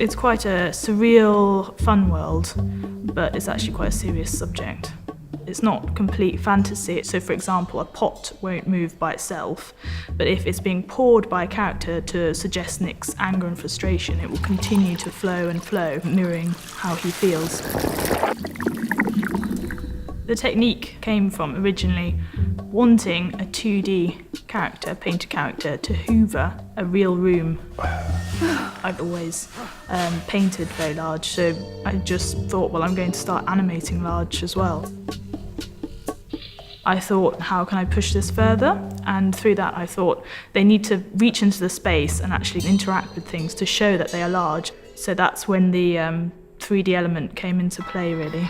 It's quite a surreal, fun world, but it's actually quite a serious subject. It's not complete fantasy. So, for example, a pot won't move by itself, but if it's being poured by a character to suggest Nick's anger and frustration, it will continue to flow and flow, mirroring how he feels. The technique came from originally wanting a 2D character, painted character, to hoover a real room. I've always painted very large, so I just thought, well, I'm going to start animating large as well. I thought, how can I push this further? And through that, I thought they need to reach into the space and actually interact with things to show that they are large. So that's when the 3D element came into play, really.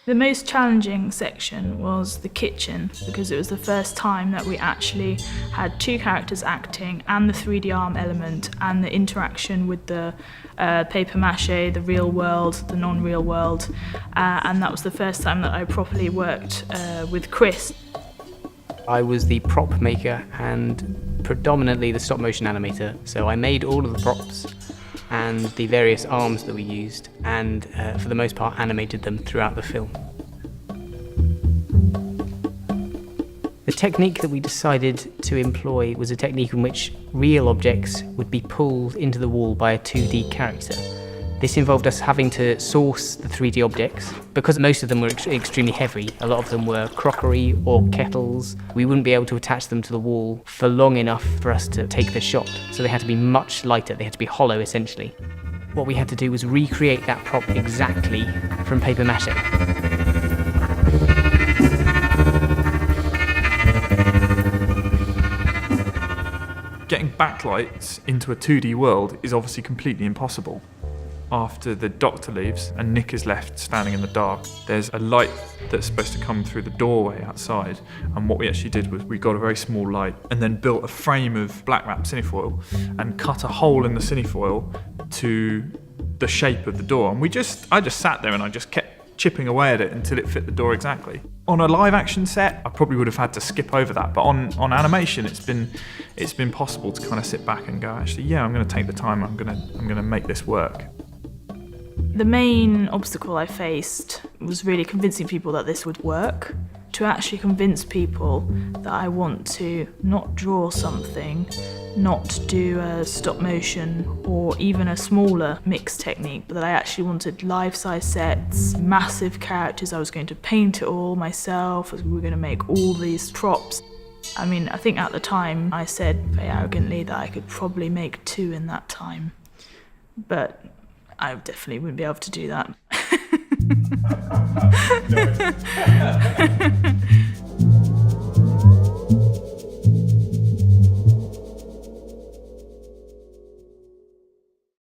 The most challenging section was the kitchen, because it was the first time that we actually had two characters acting and the 3D arm element and the interaction with the paper mache, the real world, the non-real world, and that was the first time that I properly worked with Chris. I was the prop maker and predominantly the stop-motion animator, so I made all of the props and the various arms that we used, and for the most part animated them throughout the film. The technique that we decided to employ was a technique in which real objects would be pulled into the wall by a 2D character. This involved us having to source the 3D objects. Because most of them were extremely heavy, a lot of them were crockery or kettles, we wouldn't be able to attach them to the wall for long enough for us to take the shot. So they had to be much lighter, they had to be hollow essentially. What we had to do was recreate that prop exactly from paper mache. Getting backlights into a 2D world is obviously completely impossible. After the doctor leaves and Nick is left standing in the dark, there's a light that's supposed to come through the doorway outside, and what we actually did was we got a very small light and then built a frame of black wrap cinefoil and cut a hole in the cinefoil to the shape of the door, and I just sat there and I just kept chipping away at it until it fit the door exactly. On a live action set, I probably would have had to skip over that, but on animation, it's been possible to kind of sit back and go, actually, yeah, I'm going to take the time, I'm going to make this work. The main obstacle I faced was really convincing people that this would work. To actually convince people that I want to not draw something, not do a stop motion or even a smaller mixed technique, but that I actually wanted life-size sets, massive characters. I was going to paint it all myself, we were going to make all these props. I mean, I think at the time I said very arrogantly that I could probably make 2 in that time, but I definitely wouldn't be able to do that.